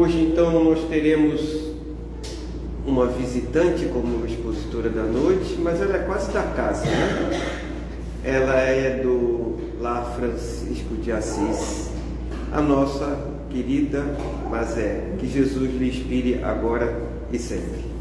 Hoje, então, nós teremos uma visitante como expositora da noite, mas ela é quase da casa, né? Ela é do Lar Francisco de Assis, a nossa querida Mazé. Que Jesus lhe inspire agora e sempre.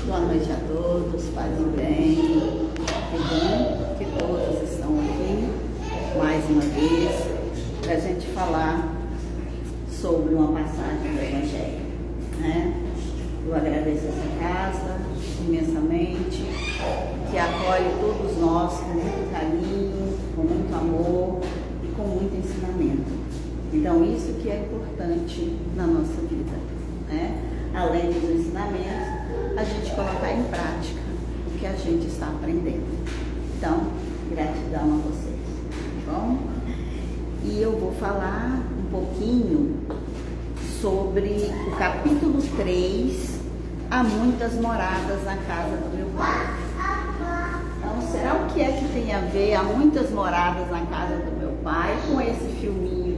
Boa noite a todos, paz e bem. Que bom que todos estão aqui mais uma vez para a gente falar sobre uma passagem do Evangelho, né? Eu agradeço essa casa imensamente, que acolhe todos nós com muito carinho, com muito amor e com muito ensinamento. Então, isso que é importante na nossa vida, né? Além dos ensinamentos, a gente colocar em prática o que a gente está aprendendo. Então, gratidão a vocês, tá bom? E eu vou falar um pouquinho sobre o capítulo 3, Há muitas moradas na casa do meu pai. Então, será o que é que tem a ver Há muitas moradas na casa do meu pai com esse filminho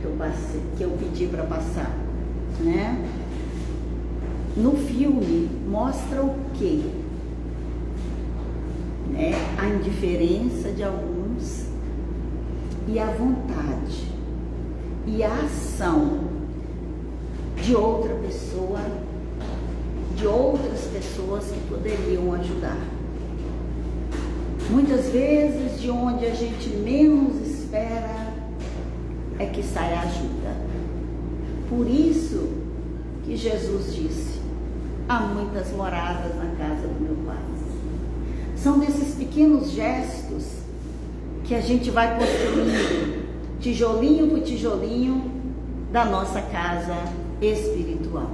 que eu pedi para passar, né? No filme mostra o quê? Né? A indiferença de alguns e a vontade e a ação de outra pessoa, de outras pessoas que poderiam ajudar. Muitas vezes, de onde a gente menos espera é que sai a ajuda. Por isso que Jesus disse: há muitas moradas na casa do meu Pai. São desses pequenos gestos que a gente vai construindo, tijolinho por tijolinho, da nossa casa espiritual.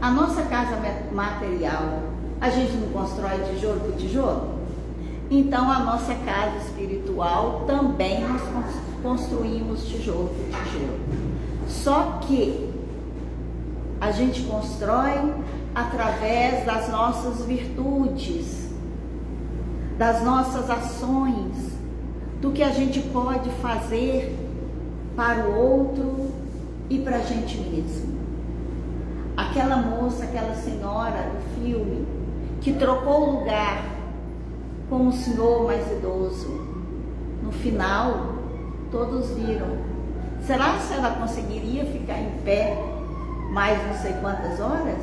A nossa casa material, a gente não constrói tijolo por tijolo? Então a nossa casa espiritual também nós construímos tijolo por tijolo. Só que a gente constrói através das nossas virtudes, das nossas ações, do que a gente pode fazer para o outro e para a gente mesmo. Aquela moça, aquela senhora do filme, que trocou o lugar com o senhor mais idoso, no final, todos viram. Será que ela conseguiria ficar em pé mais não sei quantas horas?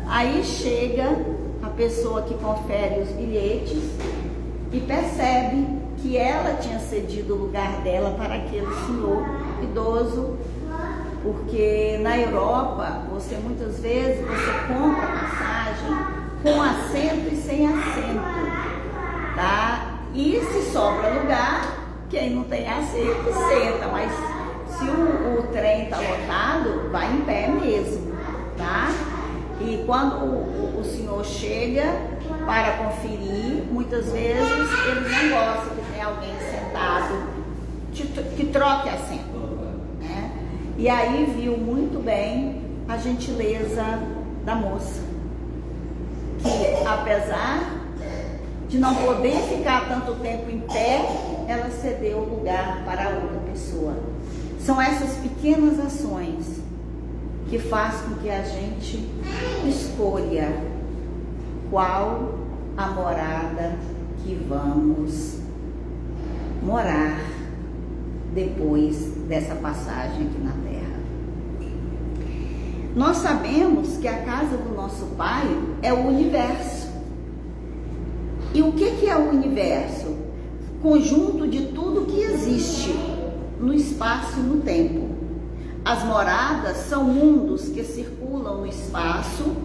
Aí chega a pessoa que confere os bilhetes e percebe que ela tinha cedido o lugar dela para aquele senhor idoso, porque na Europa, muitas vezes, você compra passagem com assento e sem assento, tá? E se sobra lugar, quem não tem assento senta, mas se o trem está lotado, vai em pé mesmo, tá? E quando o senhor chega para conferir, muitas vezes eles não gostam que tenha alguém sentado que troque assento, né? E aí viu muito bem a gentileza da moça, que apesar de não poder ficar tanto tempo em pé, ela cedeu o lugar para outra pessoa. São essas pequenas ações que faz com que a gente escolha qual a morada que vamos morar depois dessa passagem aqui na Terra. Nós sabemos que a casa do nosso Pai é o universo. E o que é o universo? Conjunto de tudo que existe no espaço e no tempo. As moradas são mundos que circulam no espaço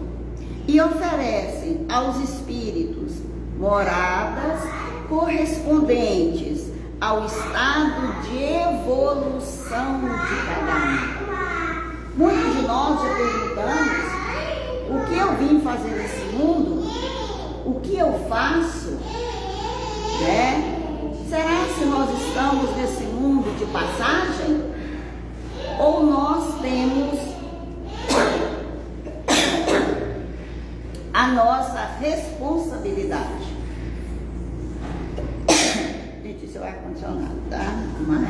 e oferecem aos espíritos moradas correspondentes ao estado de evolução de cada um. Muitos de nós já perguntamos: o que eu vim fazer nesse mundo? O que eu faço? Né? Será que nós estamos nesse mundo de passagem? Ou nós temos a nossa responsabilidade? Gente, isso é o ar-condicionado, tá? Mas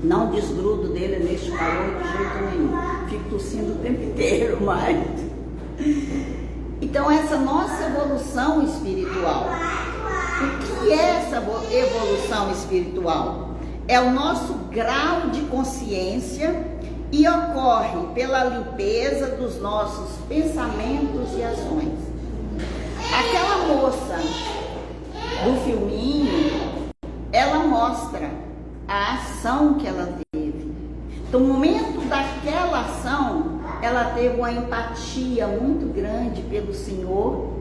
não desgrudo dele neste calor de jeito nenhum. Fico tossindo o tempo inteiro, mas... Então, essa nossa evolução espiritual. O que é essa evolução espiritual? É o nosso grau de consciência e ocorre pela limpeza dos nossos pensamentos e ações. Aquela moça do filminho, ela mostra a ação que ela teve. Então, no momento daquela ação, ela teve uma empatia muito grande pelo Senhor,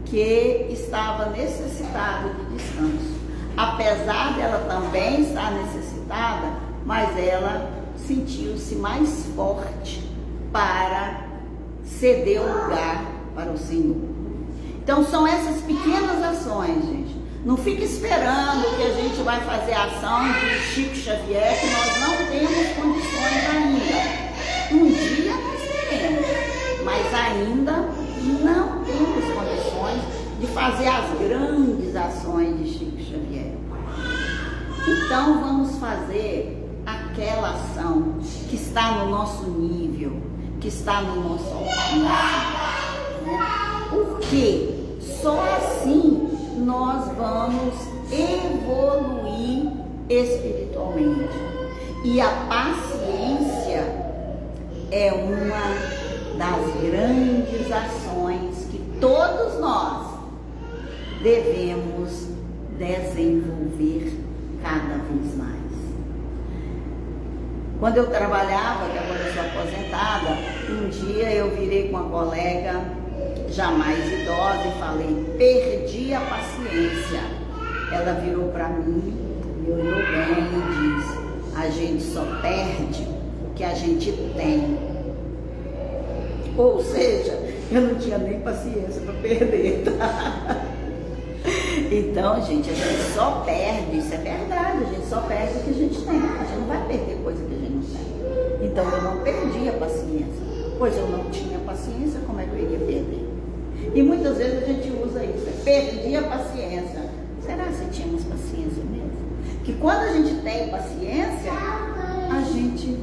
que estava necessitado de descanso. Apesar dela também estar necessitada, mas ela sentiu-se mais forte para ceder o lugar para o Senhor. Então são essas pequenas ações, gente. Não fique esperando que a gente vai fazer a ação de Chico Xavier, que nós não temos condições ainda. Um dia nós teremos, mas ainda não temos condições de fazer as grandes ações de Chico Xavier. Então vamos fazer aquela ação que está no nosso nível, que está no nosso alcance, né? Porque só assim nós vamos evoluir espiritualmente. E a paciência é uma das grandes ações que todos nós devemos desenvolver cada vez mais. Quando eu trabalhava, que agora eu sou aposentada, um dia eu virei com uma colega, já mais idosa, e falei: perdi a paciência. Ela virou para mim, me olhou bem e disse: a gente só perde o que a gente tem. Ou seja, eu não tinha nem paciência para perder, tá? Então, gente, a gente só perde, isso é verdade, a gente só perde o que a gente tem. A gente não vai perder coisa que a gente não tem. Então, eu não perdi a paciência, pois eu não tinha paciência, como é que eu iria perder? E muitas vezes a gente usa isso, perdi a paciência. Será que tínhamos paciência mesmo? Que quando a gente tem paciência, a gente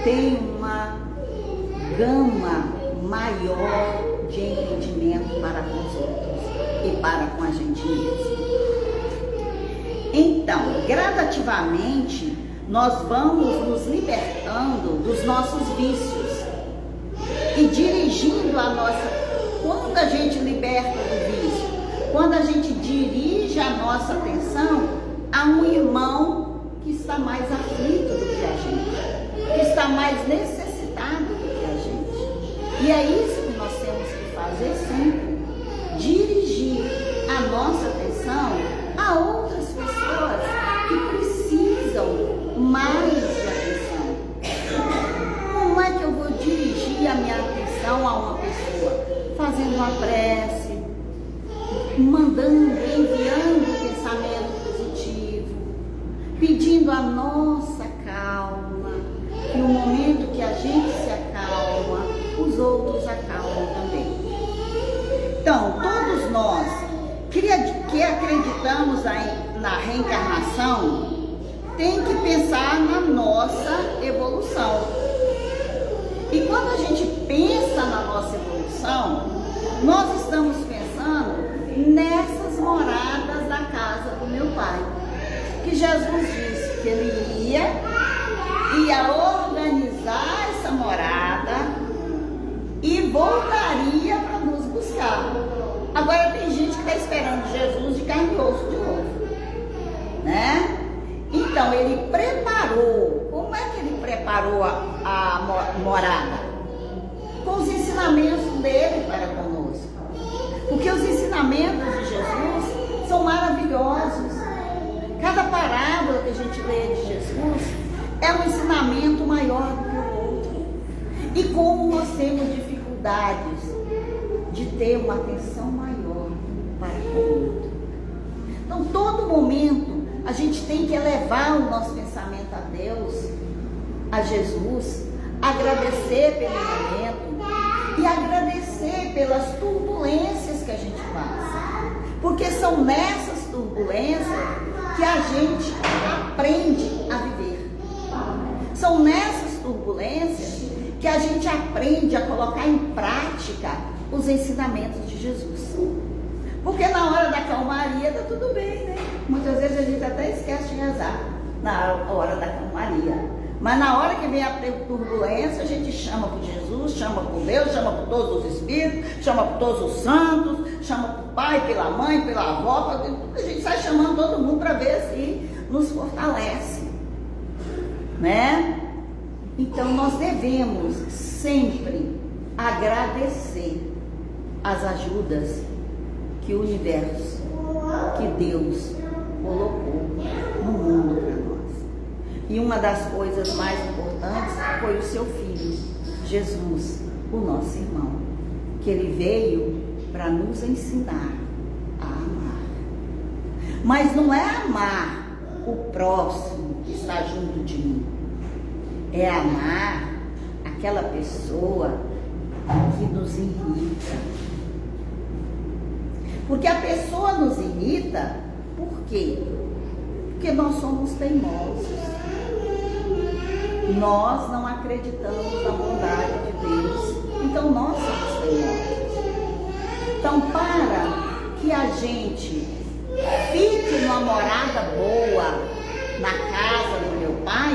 tem uma gama maior de entendimento para com os outros e para com a gente mesmo. Então, gradativamente, nós vamos nos libertando dos nossos vícios e dirigindo a nossa... Quando a gente liberta do vício, quando a gente dirige a nossa atenção a um irmão que está mais aflito do que a gente, que está mais necessitado do que a gente. E é isso que nós temos que fazer sempre, dirigir a nossa atenção a outras pessoas que precisam mais de atenção. Como é que eu vou dirigir a minha atenção a uma pessoa? Fazendo uma prece, mandando, enviando pensamento positivo, pedindo a nossa calma, e no momento que a gente se acalma, os outros acalmam também. Então, todos nós que acreditamos na reencarnação, tem que pensar na nossa evolução. E quando a gente pensa na nossa evolução, nós estamos pensando nessas moradas da casa do meu Pai. Que Jesus disse que ele ia organizar essa morada e voltaria para nos buscar. Agora tem gente que está esperando Jesus de carne e osso de novo, né? Então ele preparou. Como é que ele preparou a morada? Com os ensinamentos dele para conosco. Porque os ensinamentos de Jesus são maravilhosos. Cada parábola que a gente lê de Jesus é um ensinamento maior do que o outro. E como nós temos dificuldades de ter uma atenção maior para com o outro. Então, todo momento, a gente tem que elevar o nosso pensamento a Deus, a Jesus, agradecer pelo momento e agradecer pelas turbulências que a gente passa. Porque são nessas turbulências que a gente aprende a viver. São nessas turbulências que a gente aprende a colocar em prática os ensinamentos de Jesus. Porque na hora da calmaria tá tudo bem, né? Muitas vezes a gente até esquece de rezar na hora da calmaria. Mas na hora que vem a turbulência, a gente chama por Jesus, chama por Deus, chama por todos os espíritos, chama por todos os santos, chama por pai, pela mãe, pela avó, a gente sai chamando todo mundo para ver se nos fortalece, né? Então nós devemos sempre agradecer as ajudas que o universo, que Deus colocou no mundo para nós. E uma das coisas mais importantes foi o seu Filho, Jesus, o nosso irmão, que ele veio para nos ensinar a amar. Mas não é amar o próximo que está junto de mim, é amar aquela pessoa que nos irrita. Porque a pessoa nos irrita, por quê? Porque nós somos teimosos. Nós não acreditamos na bondade de Deus. Então nós somos teimosos. Então, para que a gente fique numa morada boa na casa do meu Pai,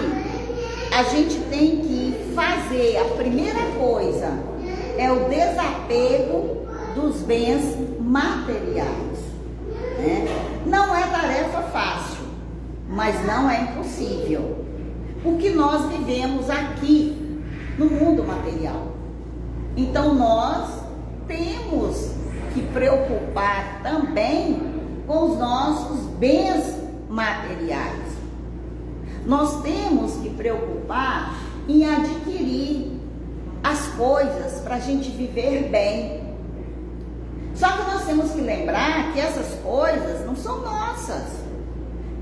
a gente tem que fazer, a primeira coisa é o desapego dos bens materiais, né? Não é tarefa fácil, mas não é impossível. o que nós vivemos aqui no mundo material. Então nós temos que preocupar também com os nossos bens materiais. Nós temos que preocupar em adquirir as coisas para a gente viver bem. Só que nós temos que lembrar que essas coisas não são nossas.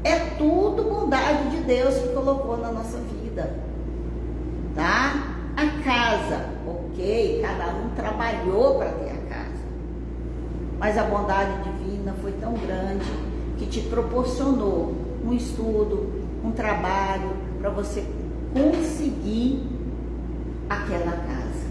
É tudo bondade de Deus que colocou na nossa vida. Tá? A casa, ok, cada um trabalhou para ter a casa. Mas a bondade divina foi tão grande que te proporcionou um estudo, um trabalho para você conseguir aquela casa.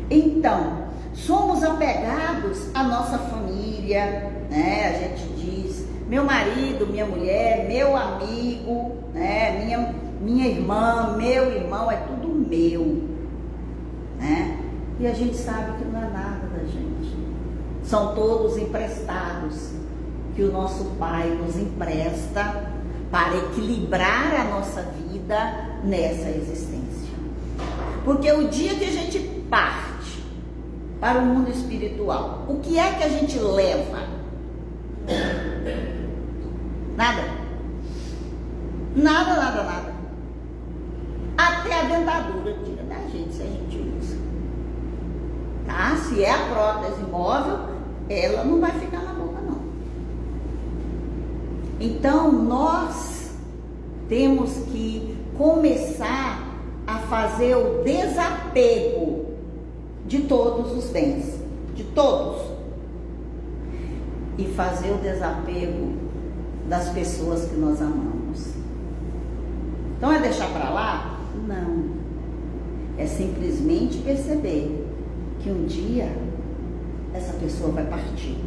Então, somos apegados à nossa família, né? A gente diz, meu marido, minha mulher, meu amigo, né? Minha irmã, meu irmão, é tudo meu, né? E a gente sabe que não é nada da gente. São todos emprestados que o nosso Pai nos empresta para equilibrar a nossa vida nessa existência. Porque o dia que a gente parte para o mundo espiritual, o que é que a gente leva? Nada. Nada, nada, nada. Até a dentadura tira da gente se a gente usa. Tá? Se é a prótese móvel, ela não vai ficar na boca, não. Então, nós temos que começar a fazer o desapego de todos os bens, de todos, e fazer o desapego das pessoas que nós amamos. Então é deixar para lá? Não. É simplesmente perceber que um dia essa pessoa vai partir.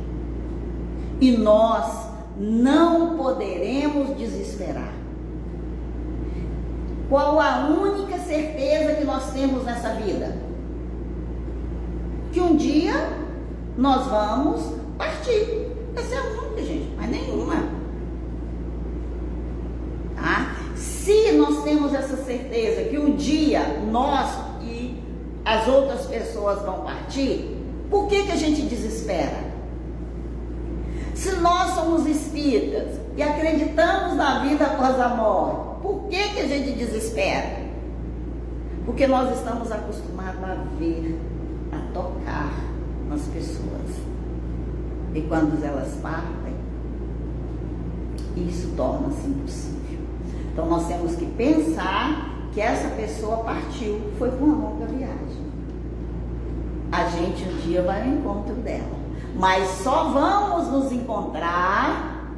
E nós não poderemos desesperar. Qual a única certeza que nós temos nessa vida? Que um dia nós vamos partir. Essa é a única, gente, mas nenhuma. Tá? Se nós temos essa certeza que um dia nós e as outras pessoas vão partir, por que a gente desespera? Se nós somos espíritas e acreditamos na vida após a morte, por que a gente desespera? Porque nós estamos acostumados a ver, a tocar nas pessoas. E quando elas partem, isso torna-se impossível. Então nós temos que pensar que essa pessoa partiu, foi para uma longa viagem. A gente um dia vai ao encontro dela. Mas só vamos nos encontrar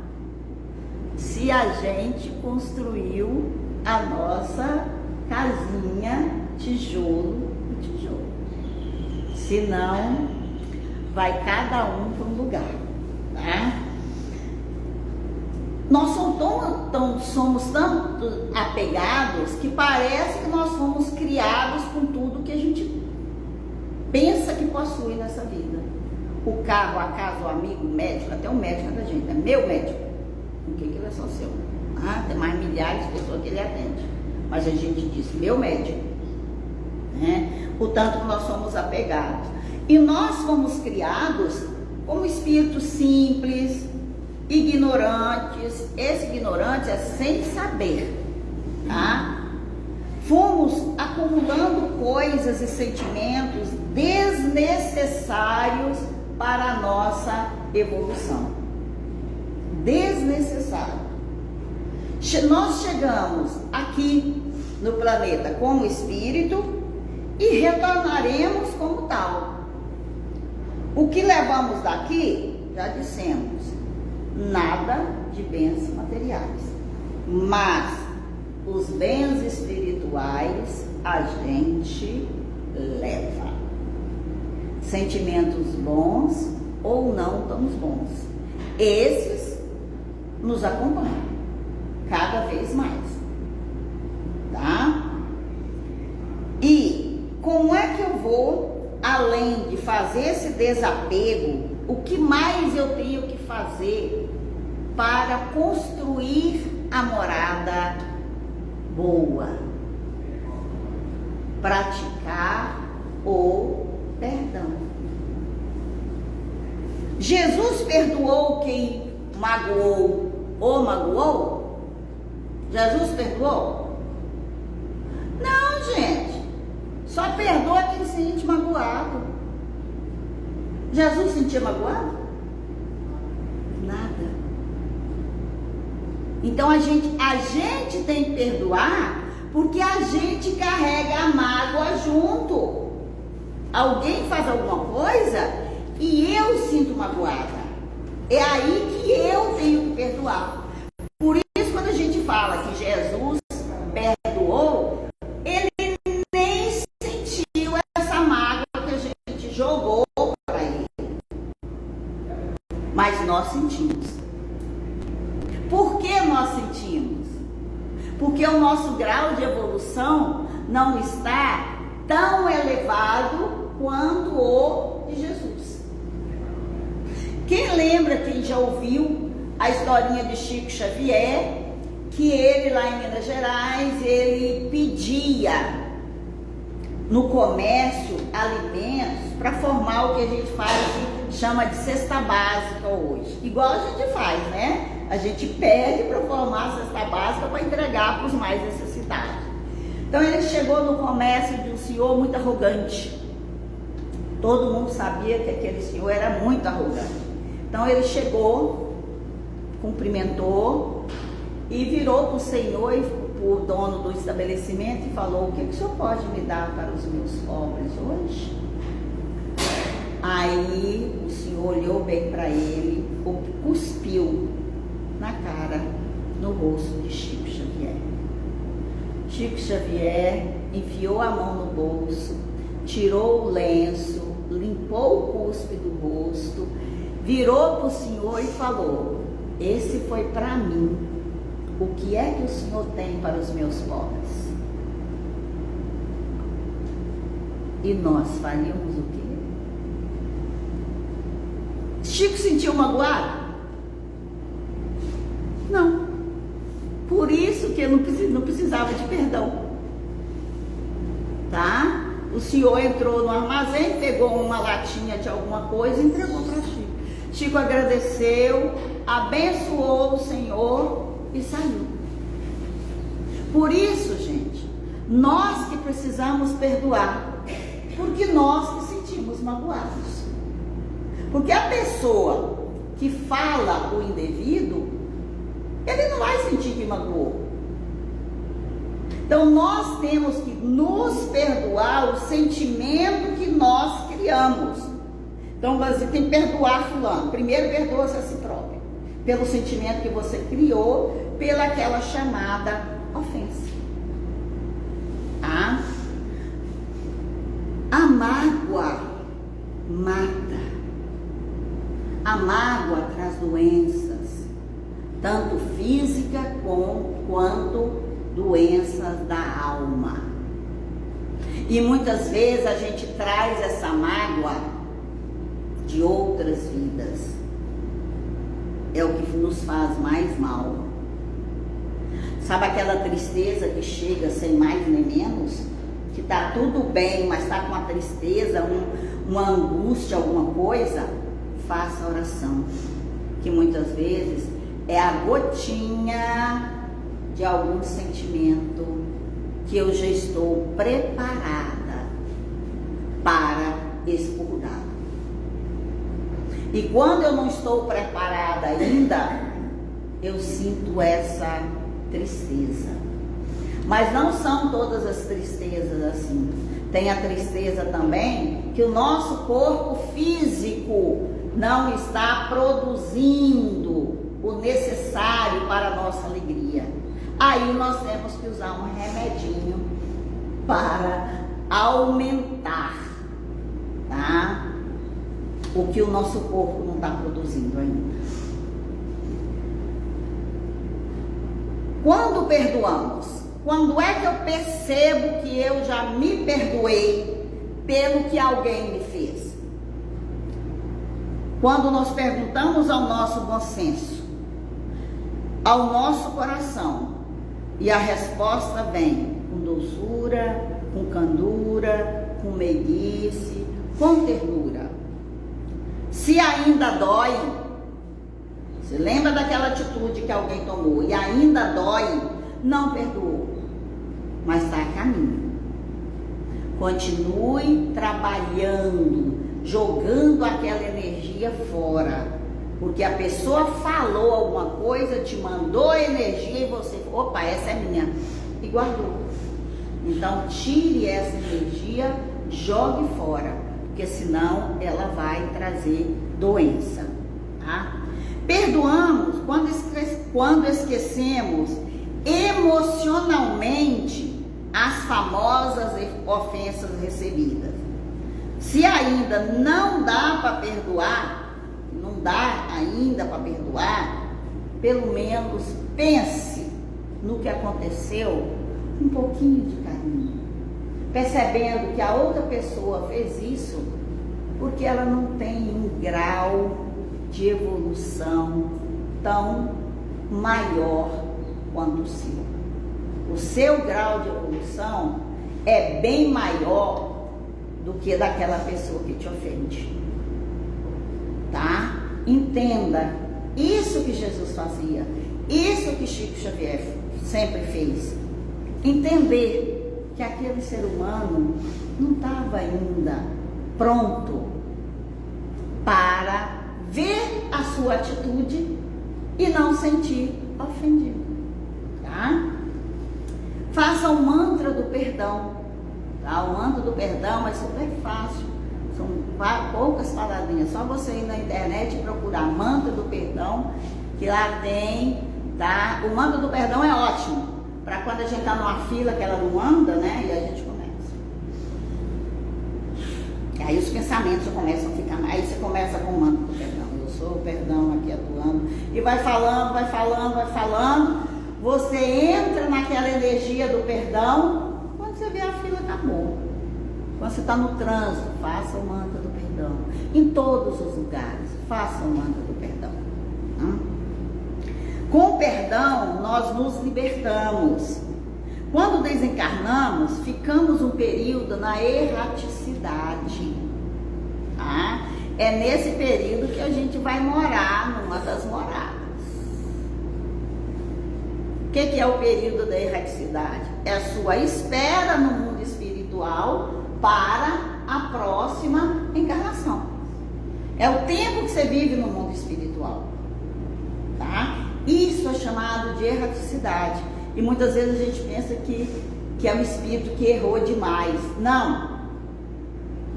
se a gente construiu a nossa casinha, tijolo por tijolo. Senão, vai cada um para um lugar, tá? Nós somos tanto apegados que parece que nós fomos criados com tudo que a gente pensa que possui nessa vida. O carro, a casa, o amigo, o médico, até o médico da gente, é meu médico. O que ele é só seu? Tem mais milhares de pessoas que ele atende. Mas a gente diz, meu médico. Né? Portanto, nós somos apegados. E nós fomos criados como espíritos simples, ignorantes. Esse ignorante é sem saber. Tá? Fomos acumulando coisas e sentimentos desnecessários para a nossa evolução. Desnecessário. Nós chegamos aqui no planeta como espírito e retornaremos como tal. O que levamos daqui, já dissemos, nada de bens materiais. Mas os bens espirituais a gente leva. Sentimentos bons ou não tão bons. Esses nos acompanham cada vez mais, tá? E como é que eu vou, além de fazer esse desapego, o que mais eu tenho que fazer para construir a morada boa. Praticar o perdão. Jesus perdoou quem magoou ou magoou? Jesus perdoou? Não, gente. Só perdoa quem se sente magoado. Jesus sentia magoado? Nada. Então a gente tem que perdoar porque a gente carrega a mágoa junto. Alguém faz alguma coisa e eu sinto magoada. É aí que eu tenho que perdoar. Por isso, quando a gente fala que Jesus perdoou, ele nem sentiu essa mágoa que a gente jogou para ele. Mas nós sentimos. Por que nós sentimos? Porque o nosso grau de evolução não está tão elevado quanto o de Jesus. Quem lembra, quem já ouviu a historinha de Chico Xavier, que ele lá em Minas Gerais, ele pedia no comércio alimentos para formar o que a gente chama de cesta básica hoje. Igual a gente faz, né? A gente pede para formar a cesta básica para entregar para os mais necessitados. Então ele chegou no comércio de um senhor muito arrogante. Todo mundo sabia que aquele senhor era muito arrogante. Então ele chegou, cumprimentou e virou para o senhor e para o dono do estabelecimento e falou: o que o senhor pode me dar para os meus pobres hoje? Aí o senhor olhou bem para ele, cuspiu na cara, no rosto de Chico Xavier. Chico Xavier enfiou a mão no bolso, tirou o lenço, limpou o cuspe do rosto, virou para o senhor e falou: esse foi para mim. O que é que o senhor tem para os meus pobres? E nós faríamos o quê? Chico sentiu magoado? Não. Por isso que ele não precisava de perdão. Tá? O senhor entrou no armazém, pegou uma latinha de alguma coisa e entregou para Chico. Chico agradeceu, abençoou o senhor e saiu. Por isso, gente, nós que precisamos perdoar, porque nós que sentimos magoados. Porque a pessoa que fala o indevido, ele não vai sentir que magoou. Então nós temos que nos perdoar o sentimento que nós criamos. Então você tem que perdoar fulano. Primeiro perdoa-se a si próprio, pelo sentimento que você criou, pela aquela chamada ofensa. A mágoa mata. A mágoa traz doenças, tanto física quanto doenças da alma. E muitas vezes a gente traz essa mágoa de outras vidas. É o que nos faz mais mal. Sabe aquela tristeza que chega sem mais nem menos? Que tá tudo bem, mas tá com uma tristeza, uma angústia, alguma coisa? Faça oração. Que muitas vezes é a gotinha de algum sentimento que eu já estou preparada para expurgar. E quando eu não estou preparada ainda, eu sinto essa tristeza. Mas não são todas as tristezas assim. Tem a tristeza também que o nosso corpo físico não está produzindo o necessário para a nossa alegria. Aí nós temos que usar um remedinho para aumentar, tá? O que o nosso corpo não está produzindo ainda. Quando perdoamos? Quando é que eu percebo que eu já me perdoei pelo que alguém me fez? Quando nós perguntamos ao nosso bom senso, ao nosso coração, E a resposta vem com doçura, com candura, com meiguice, com ternura. Se ainda dói, você lembra daquela atitude que alguém tomou e ainda dói, não perdoou, mas está a caminho. Continue trabalhando, jogando aquela energia fora, porque a pessoa falou alguma coisa, te mandou energia e você, opa, essa é minha, e guardou. Então tire essa energia, jogue fora, porque senão ela vai trazer doença, tá? Perdoamos quando esquecemos emocionalmente as famosas ofensas recebidas. Se ainda não dá para perdoar, pelo menos pense no que aconteceu com um pouquinho de carinho, percebendo que a outra pessoa fez isso porque ela não tem um grau de evolução tão maior quanto o seu. O seu grau de evolução é bem maior do que daquela pessoa que te ofende, tá? Entenda, isso que Jesus fazia, isso que Chico Xavier sempre fez, entender que aquele ser humano não estava ainda pronto para ver a sua atitude e não sentir ofendido, tá? Faça o mantra do perdão, tá? O mantra do perdão é super fácil, são poucas palavrinhas, só você ir na internet e procurar mantra do perdão, que lá tem, tá? O mantra do perdão é ótimo, para quando a gente tá numa fila que ela não anda, né? E a gente começa. Aí os pensamentos começam a ficar, aí você começa com o mantra do perdão, eu sou o perdão aqui atuando, e vai falando, você entra naquela energia do perdão, quando você vê a fila acabou. Quando você está no trânsito, faça o mantra do perdão. Em todos os lugares, faça o mantra do perdão. Com o perdão, nós nos libertamos. Quando desencarnamos, ficamos um período na erraticidade. Tá? É nesse período que a gente vai morar numa das moradas. O que é o período da erraticidade? É a sua espera no mundo espiritual para a próxima encarnação. É o tempo que você vive no mundo espiritual, tá? Isso é chamado de erraticidade. E muitas vezes a gente pensa que é um espírito que errou demais. Não,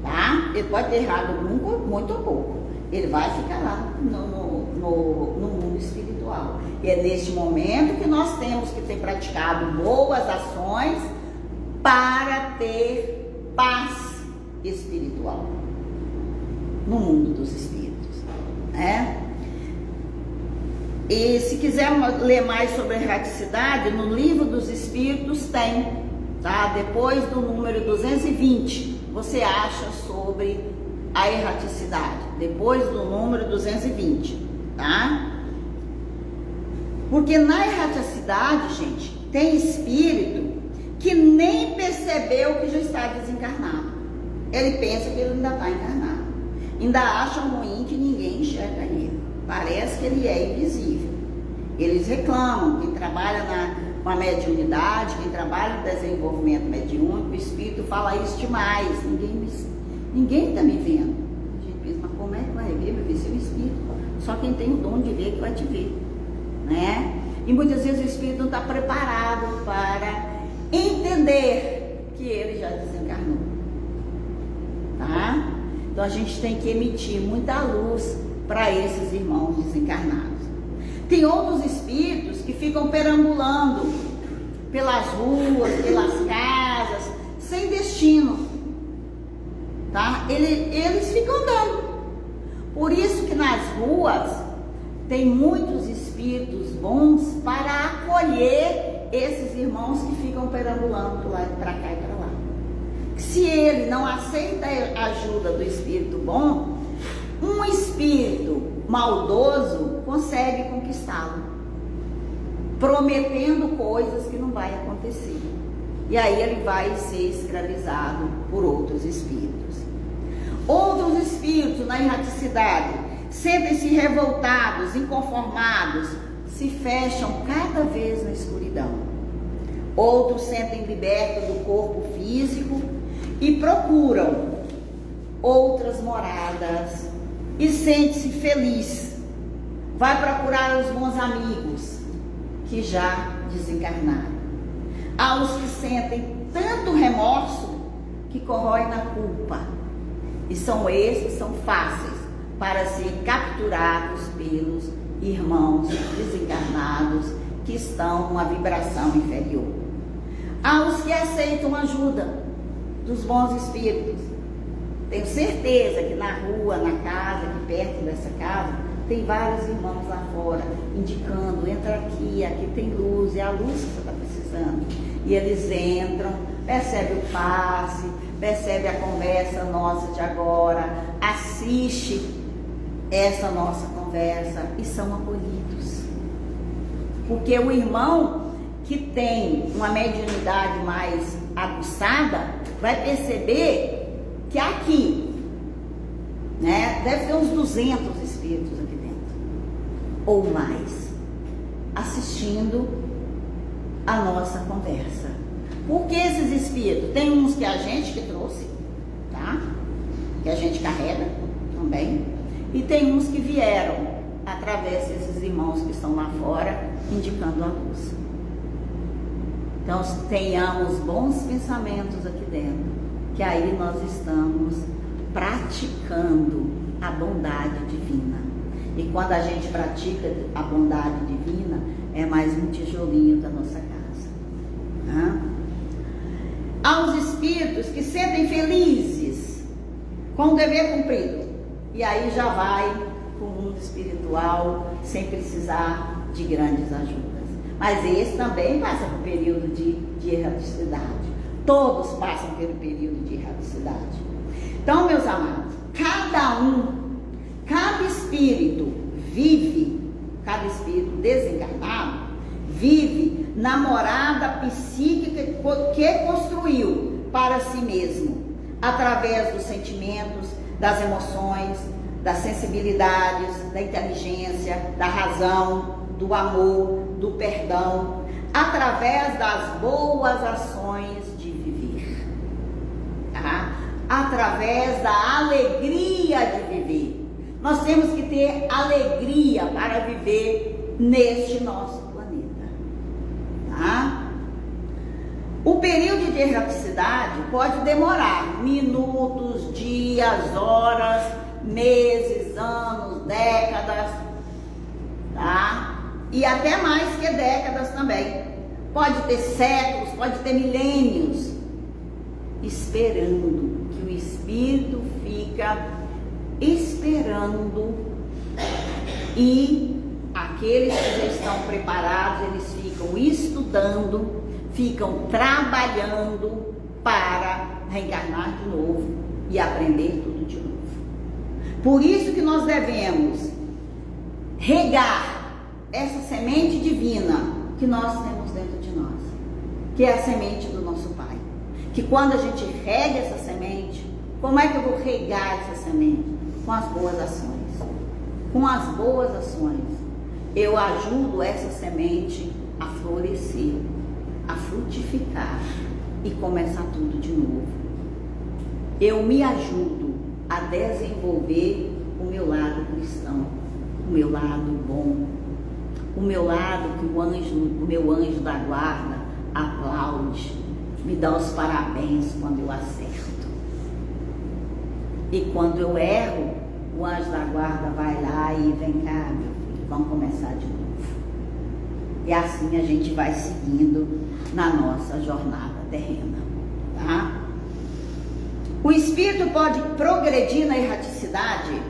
tá? Ele pode ter errado muito ou pouco. Ele vai ficar lá no mundo espiritual. E é neste momento que nós temos que ter praticado boas ações para ter paz espiritual no mundo dos espíritos, né? E se quiser ler mais sobre a erraticidade, no Livro dos Espíritos tem, tá? Depois do número 220, você acha sobre a erraticidade, depois do número 220, tá? Porque na erraticidade, gente, tem espírito que nem percebeu que já está desencarnado. Ele pensa que ele ainda está encarnado. Ainda acha ruim que ninguém enxerga ele. Parece que ele é invisível. Eles reclamam, quem trabalha com a mediunidade, quem trabalha no desenvolvimento mediúnico, o espírito fala isso demais, ninguém está me vendo. A gente pensa, mas como é que vai ver? Vai ver seu espírito. Só quem tem o dom de ver que vai te ver, né? E muitas vezes o espírito não está preparado para entender que ele já desencarnou, tá? Então a gente tem que emitir muita luz para esses irmãos desencarnados. Tem outros espíritos que ficam perambulando pelas ruas, pelas casas, sem destino, tá? Eles ficam andando. Por isso que nas ruas tem muitos espíritos bons para acolher esses irmãos que ficam perambulando para cá e para lá. Se ele não aceita a ajuda do espírito bom, um espírito maldoso consegue conquistá-lo. prometendo coisas que não vai acontecer. E aí ele vai ser escravizado por outros espíritos. Outros espíritos na erraticidade sentem-se revoltados, inconformados, se fecham cada vez na escuridão. Outros sentem libertos do corpo físico e procuram outras moradas e sente-se feliz. Vai procurar os bons amigos que já desencarnaram. Há os que sentem tanto remorso que corroem na culpa. E são esses, são fáceis para ser capturados pelos irmãos desencarnados que estão numa vibração inferior. Há os que aceitam ajuda dos bons espíritos. Tenho certeza que na rua, na casa, aqui perto dessa casa, tem vários irmãos lá fora, indicando, entra aqui, aqui tem luz, é a luz que você está precisando. E eles entram, percebe o passe, percebe a conversa nossa de agora, assiste essa nossa conversa e são acolhidos. Porque o irmão que tem uma mediunidade mais aguçada vai perceber que aqui, né, deve ter uns 200 espíritos aqui dentro, ou mais, assistindo a nossa conversa. Porque esses espíritos, tem uns que a gente que trouxe, tá? Que a gente carrega também, e tem uns que vieram através desses irmãos que estão lá fora, indicando a luz. Então, tenhamos bons pensamentos aqui dentro, que aí nós estamos praticando a bondade divina. E quando a gente pratica a bondade divina, é mais um tijolinho da nossa casa. Tá? Há os espíritos que sentem felizes com o dever cumprido. E aí já vai para o mundo espiritual sem precisar de grandes ajudas. Mas esse também passa por período de erraticidade. Todos passam pelo período de erraticidade. Então, meus amados, cada espírito vive, cada espírito desencarnado, vive na morada psíquica que construiu para si mesmo, através dos sentimentos, das emoções, das sensibilidades, da inteligência, da razão, do amor, do perdão, através das boas ações de viver, tá? Através da alegria de viver. Nós temos que ter alegria para viver neste nosso planeta, tá? O período de erraticidade pode demorar minutos, dias, horas, meses, anos, décadas, tá? E até mais que décadas também. Pode ter séculos, pode ter milênios, esperando, que o espírito fica esperando, e aqueles que já estão preparados, eles ficam estudando, ficam trabalhando para reencarnar de novo e aprender tudo de novo. Por isso que nós devemos regar essa semente divina que nós temos dentro de nós, que é a semente do nosso Pai. Que quando a gente rega essa semente, como é que eu vou regar essa semente? Com as boas ações. Com as boas ações, eu ajudo essa semente a florescer, a frutificar e começar tudo de novo. Eu me ajudo a desenvolver o meu lado cristão, o meu lado bom, o meu lado que o meu anjo da guarda aplaude, me dá os parabéns quando eu acerto. E quando eu erro, o anjo da guarda vai lá e vem cá, meu filho, vamos começar de novo. E assim a gente vai seguindo na nossa jornada terrena, tá? O espírito pode progredir na erraticidade?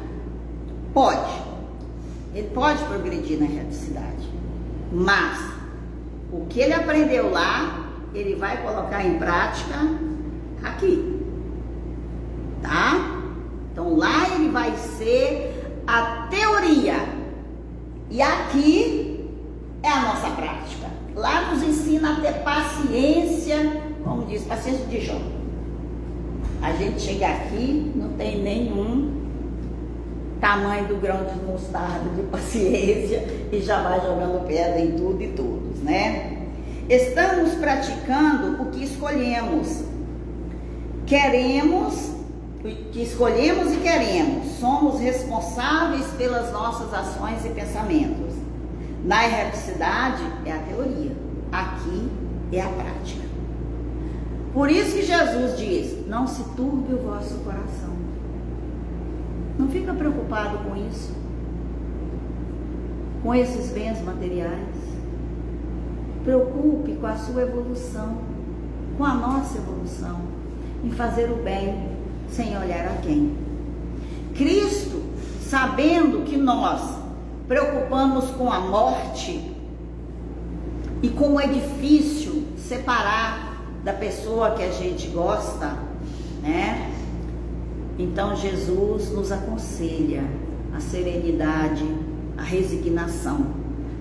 Pode. Ele pode progredir na erraticidade. Mas o que ele aprendeu lá, ele vai colocar em prática aqui. Tá? Então lá ele vai ser a teoria. E aqui é a nossa prática. Lá nos ensina a ter paciência, como diz, paciência de Jó. A gente chega aqui, não tem nenhum tamanho do grão de mostarda de paciência e já vai jogando pedra em tudo e todos, né? Estamos praticando o que escolhemos. Escolhemos e queremos. Somos responsáveis pelas nossas ações e pensamentos. Na erraticidade é a teoria, aqui é a prática. Por isso que Jesus diz: não se turbe o vosso coração. Não fica preocupado com isso, com esses bens materiais. Preocupe com a sua evolução, com a nossa evolução, em fazer o bem sem olhar a quem. Cristo, sabendo que nós preocupamos com a morte e como é difícil separar da pessoa que a gente gosta, né? Então Jesus nos aconselha a serenidade, a resignação,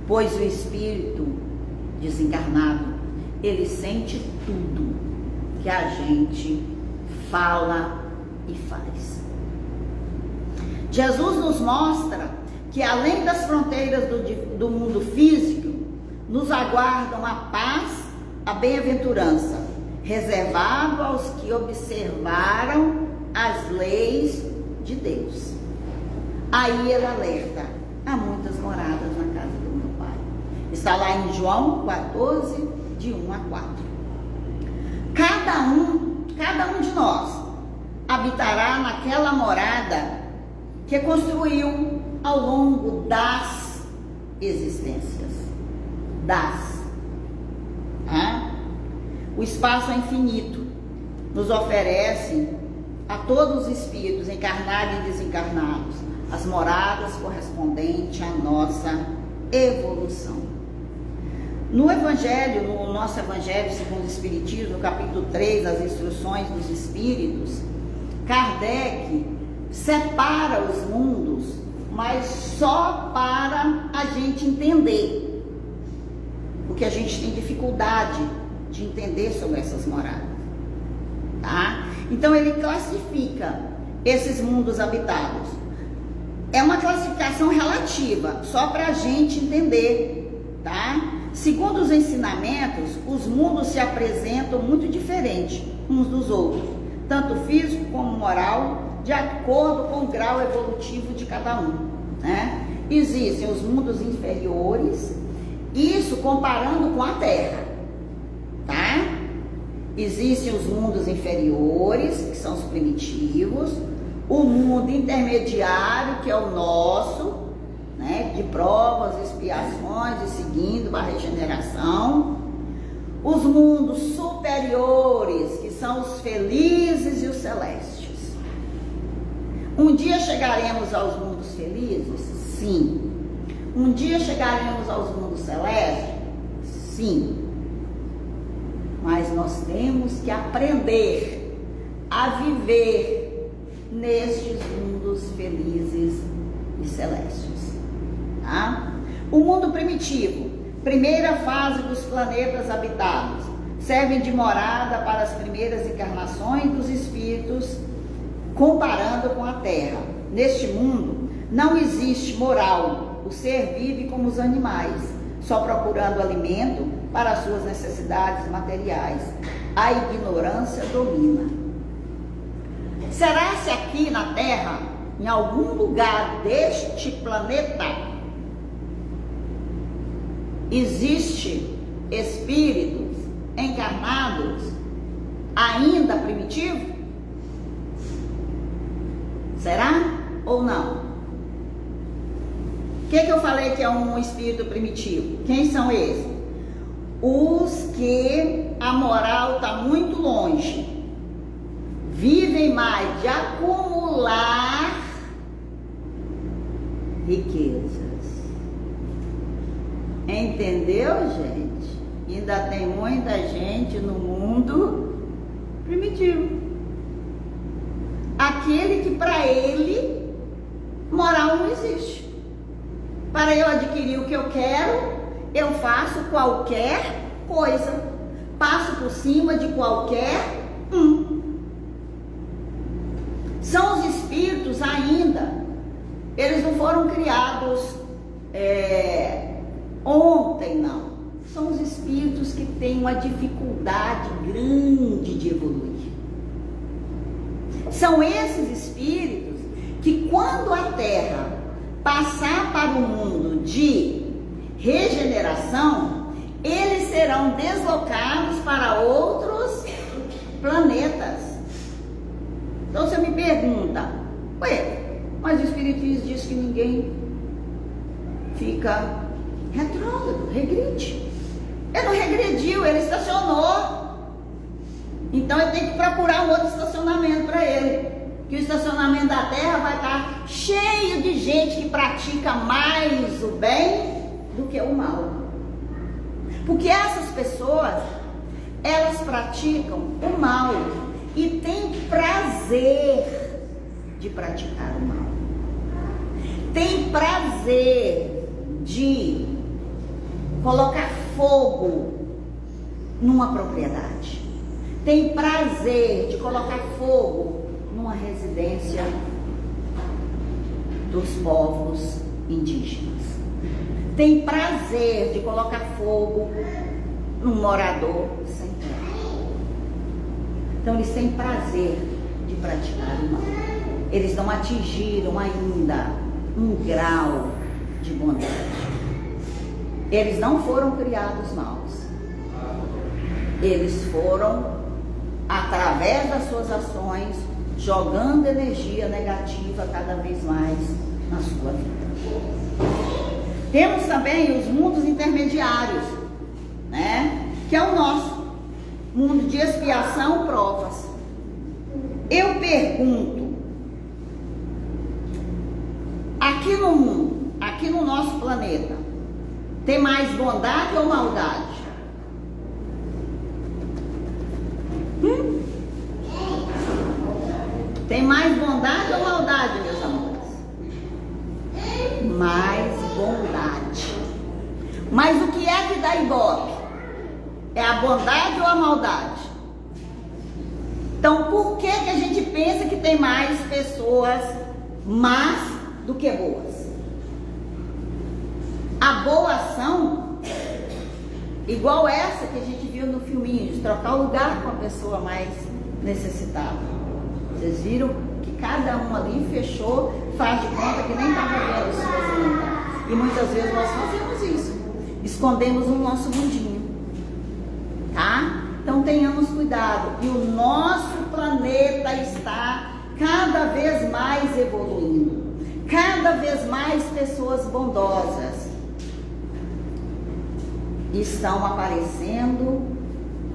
pois o espírito desencarnado, ele sente tudo que a gente fala e faz. Jesus nos mostra que além das fronteiras do mundo físico, nos aguardam a paz, a bem-aventurança, reservado aos que observaram as leis de Deus. Aí ele alerta: há muitas moradas na casa do meu Pai. Está lá em João 14, de 1 a 4. Cada um de nós habitará naquela morada que construiu ao longo das existências. O espaço é infinito, nos oferece a todos os espíritos, encarnados e desencarnados, as moradas correspondentes à nossa evolução. No nosso Evangelho segundo o Espiritismo, no capítulo 3, as instruções dos espíritos, Kardec separa os mundos, mas só para a gente entender, porque a gente tem dificuldade de entender sobre essas moradas, tá? Então ele classifica esses mundos habitados. É uma classificação relativa, só para a gente entender, tá? Segundo os ensinamentos, os mundos se apresentam muito diferentes uns dos outros, tanto físico como moral, de acordo com o grau evolutivo de cada um, né? Existem os mundos inferiores, isso comparando com a Terra, tá? Existem os mundos inferiores, que são os primitivos, o mundo intermediário, que é o nosso, né? De provas, expiações, e seguindo a regeneração. Os mundos superiores, que são os felizes e os celestes. Um dia chegaremos aos mundos felizes? Sim. Um dia chegaremos aos mundos celestes? Sim. Mas nós temos que aprender a viver nestes mundos felizes e celestes, tá? O mundo primitivo, primeira fase dos planetas habitados, servem de morada para as primeiras encarnações dos espíritos, comparando com a Terra. Neste mundo não existe moral, o ser vive como os animais, só procurando alimento para as suas necessidades materiais. A ignorância domina. Será se aqui na Terra, em algum lugar deste planeta, existe espíritos encarnados ainda primitivos? Será ou não? O que eu falei que é um espírito primitivo? Quem são esses? Os que a moral está muito longe, vivem mais de acumular riquezas. Entendeu, gente? Ainda tem muita gente no mundo primitivo. Aquele que para ele moral não existe. Para eu adquirir o que eu quero, eu faço qualquer coisa, passo por cima de qualquer um. São os espíritos ainda, eles não foram criados ontem, não. São os espíritos que têm uma dificuldade grande de evoluir. São esses espíritos que, quando a Terra passar para o mundo de regeneração, eles serão deslocados para outros planetas. Então você me pergunta, mas o Espiritismo diz que ninguém fica retrógrado, regride. Ele não regrediu, ele estacionou. Então ele tem que procurar um outro estacionamento para ele. Que o estacionamento da Terra vai estar cheio de gente que pratica mais o bem do que o mal. Porque essas pessoas, elas praticam o mal e têm prazer de praticar o mal. Tem prazer de colocar fogo numa propriedade. Tem prazer de colocar fogo numa residência dos povos indígenas. Tem prazer de colocar fogo num morador sem terra. Então eles têm prazer de praticar o mal. Eles não atingiram ainda um grau de bondade. Eles não foram criados maus. Eles foram, através das suas ações, jogando energia negativa cada vez mais na sua vida. Temos também os mundos intermediários, né? Que é o nosso mundo de expiação, provas. Eu pergunto, aqui no mundo, aqui no nosso planeta, tem mais bondade ou maldade? Tem mais bondade ou maldade, meus amores? Mais bondade. Mas o que é que dá ibope? É a bondade ou a maldade? Então, por que a gente pensa que tem mais pessoas más do que boas? A boa ação, igual essa que a gente viu no filminho, de trocar o lugar com a pessoa mais necessitada. Vocês viram que cada um ali fechou, faz de conta que nem estava vendo suas vidas. E muitas vezes nós fazemos isso. Escondemos o nosso mundinho. Tá? Então tenhamos cuidado. E o nosso planeta está cada vez mais evoluindo. Cada vez mais pessoas bondosas estão aparecendo,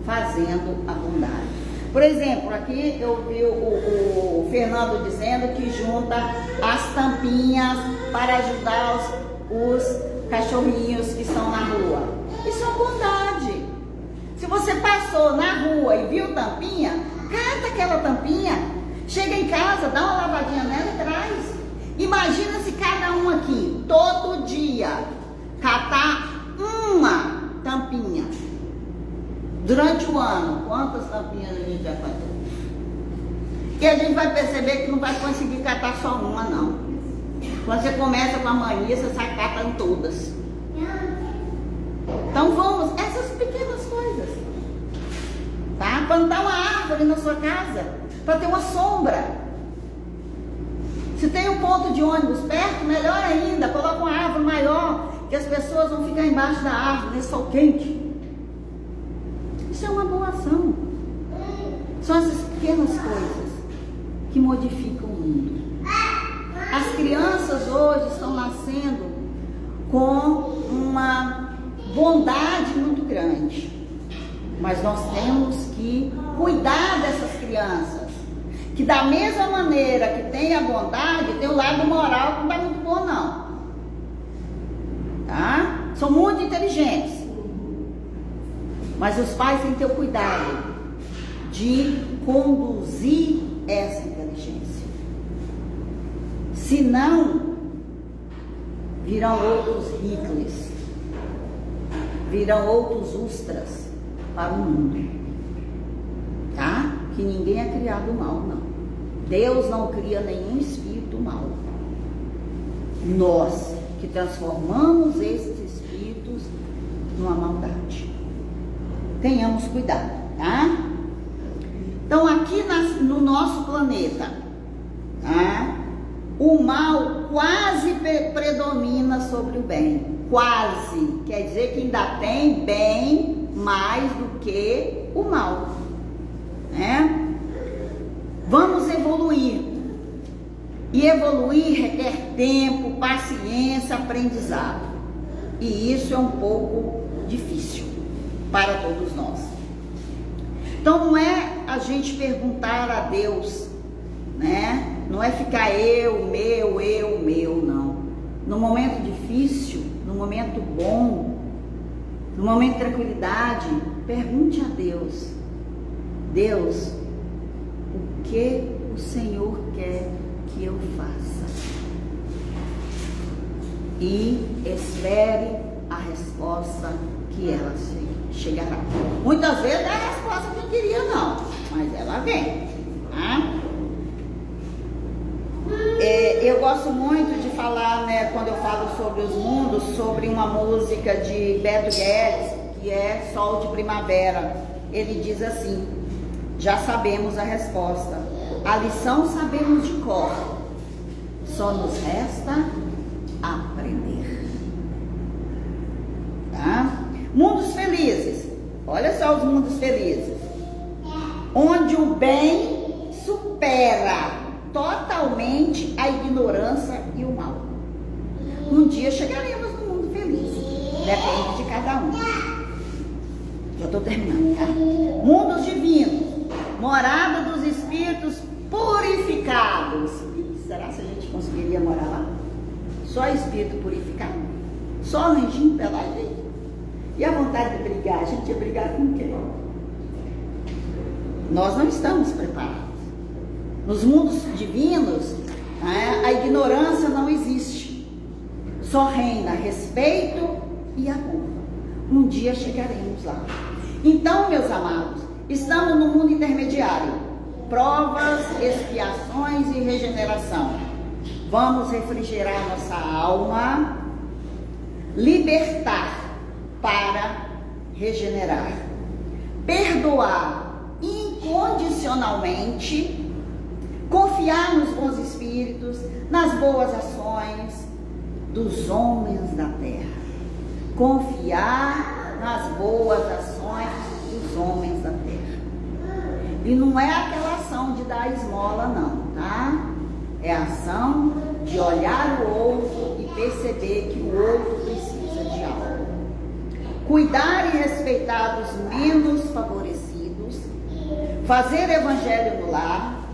fazendo a bondade. Por exemplo, aqui eu vi o Fernando dizendo que junta as tampinhas para ajudar os cachorrinhos que estão na rua. Isso é bondade. Se você passou na rua e viu tampinha, cata aquela tampinha, chega em casa, dá uma lavadinha nela e traz. Imagina se cada um aqui, todo dia, catar uma tampinha. Durante o ano, quantas tampinhas a gente vai fazer? E a gente vai perceber que não vai conseguir catar só uma, não. Quando você começa com a mania, você sai catando todas. Então vamos, essas pequenas coisas. Tá? Plantar uma árvore na sua casa, para ter uma sombra. Se tem um ponto de ônibus perto, melhor ainda, coloca uma árvore maior, que as pessoas vão ficar embaixo da árvore, nesse sol quente. Isso é uma boa ação. São essas pequenas coisas que modificam o mundo. As crianças hoje estão nascendo com uma bondade muito grande. Mas nós temos que cuidar dessas crianças. Que da mesma maneira que tem a bondade, tem o lado moral que não está muito bom, não. Tá? São muito inteligentes. Mas os pais têm que ter o cuidado de conduzir essa inteligência. Senão, virão outros Hitlers. virão outros ustras para o mundo, tá? Que ninguém é criado mal, não. Deus não cria nenhum espírito mal. Nós que transformamos esses espíritos numa maldade. Tenhamos cuidado, tá? Então aqui no nosso planeta, tá? O mal quase predomina sobre o bem. Quase, quer dizer que ainda tem bem mais do que o mal, né? Vamos evoluir. E evoluir requer tempo, paciência, aprendizado. E isso é um pouco difícil para todos nós. Então não é a gente perguntar a Deus, né? Não é ficar eu, meu, não. No momento difícil, no momento bom, no momento de tranquilidade, pergunte a Deus: Deus, o que o Senhor quer que eu faça? E espere a resposta que ela chegará. Muitas vezes não é a resposta que eu queria, não, mas ela vem, tá? Eu gosto muito de falar, né, quando eu falo sobre os mundos, sobre uma música de Beto Guedes, que é Sol de Primavera. Ele diz assim: já sabemos a resposta, a lição sabemos de cor, só nos resta aprender. Tá? Mundos felizes, olha só os mundos felizes, onde o bem supera totalmente a ignorância e o mal. Um dia chegaremos no mundo feliz, depende de cada um. Já estou terminando, tá? Mundos divinos, morada dos espíritos purificados. Será que a gente conseguiria morar lá? Só espírito purificado? Só anjinho pela gente? E a vontade de brigar? A gente ia brigar com quem? Nós não estamos preparados. Nos mundos divinos, né, a ignorância não existe. Só reina respeito e amor. Um dia chegaremos lá. Então, meus amados, estamos no mundo intermediário. Provas, expiações e regeneração. Vamos refrigerar nossa alma, libertar para regenerar, perdoar incondicionalmente, confiar nos bons espíritos, nas boas ações dos homens da terra. Confiar nas boas ações dos homens da terra. E não é aquela ação de dar esmola, não, tá? É a ação de olhar o outro e perceber que o outro precisa de algo. Cuidar e respeitar os menos favorecidos, fazer evangelho no lar,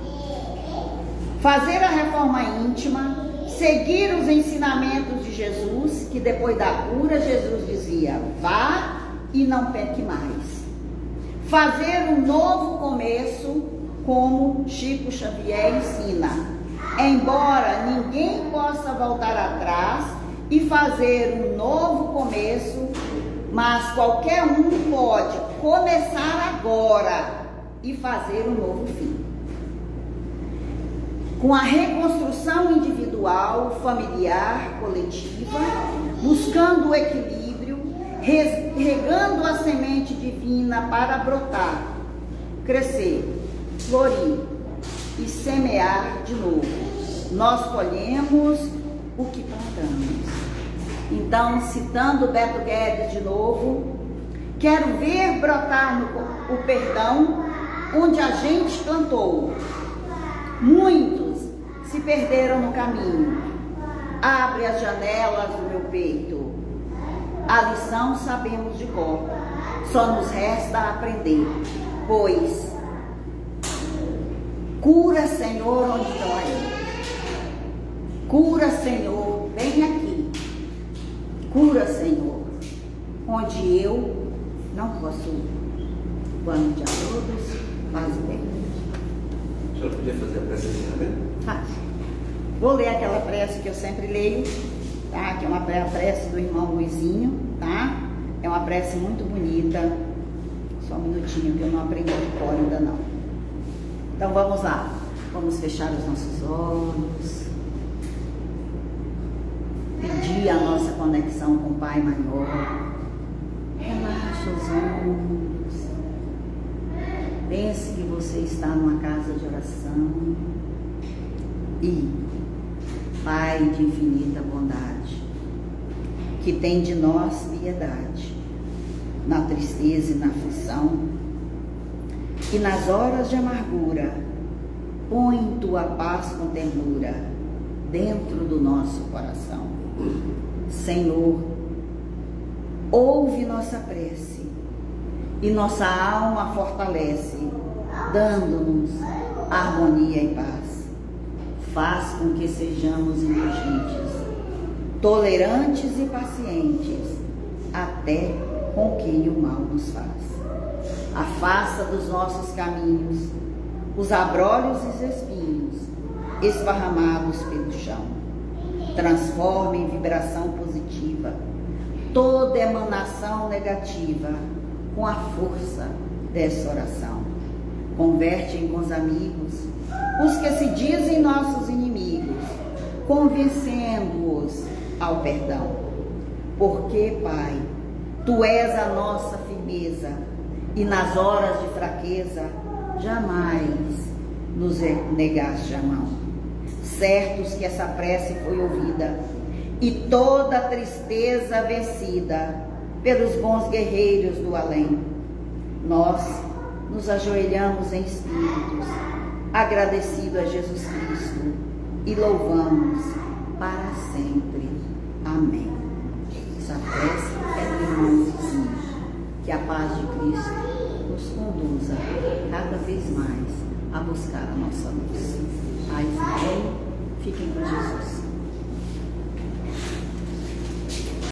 fazer a reforma íntima, seguir os ensinamentos de Jesus, que depois da cura Jesus dizia: vá e não peque mais. Fazer um novo começo, como Chico Xavier ensina, embora ninguém possa voltar atrás e fazer um novo começo, mas qualquer um pode começar agora e fazer um novo fim. Com a reconstrução individual, familiar, coletiva, buscando o equilíbrio, regando a semente divina para brotar, crescer, florir e semear de novo. Nós colhemos o que plantamos. Então, citando Beto Guedes de novo, quero ver brotar o perdão onde a gente plantou. Muitos se perderam no caminho. Abre as janelas do meu peito. A lição sabemos de cor. Só nos resta aprender. Pois, cura, Senhor, onde estão aí. Cura, Senhor, vem aqui. Cura, Senhor, onde eu não posso ir. Boa noite a todos. Paz e bem. O senhor podia fazer a prece de encerramento? Faz. Vou ler aquela prece que eu sempre leio, tá? Que é uma prece do irmão Luizinho, tá? É uma prece muito bonita. Só um minutinho que eu não aprendi de cor ainda não. Então vamos lá. Vamos fechar os nossos olhos. Pedir a nossa conexão com o Pai Maior. Relaxa os ombros. Pense que você está numa casa de oração. E Pai de infinita bondade, que tem de nós piedade, na tristeza e na aflição, e nas horas de amargura, põe tua paz com ternura dentro do nosso coração. Senhor, ouve nossa prece e nossa alma fortalece, dando-nos harmonia e paz. Faz com que sejamos indulgentes, tolerantes e pacientes, até com quem o mal nos faz. Afasta dos nossos caminhos os abrolhos e espinhos esparramados pelo chão. Transforma em vibração positiva toda emanação negativa com a força dessa oração. Converte em bons amigos os que se dizem nossos inimigos, convencendo-os ao perdão. Porque, Pai, Tu és a nossa firmeza, e nas horas de fraqueza jamais nos negaste a mão. Certos que essa prece foi ouvida, e toda a tristeza vencida pelos bons guerreiros do além, nós nos ajoelhamos em espíritos, agradecido a Jesus Cristo, e louvamos para sempre. Amém. Essa prece é de irmãozinho. Que a paz de Cristo nos conduza cada vez mais a buscar a nossa luz. Paz e bem, fiquem com Jesus.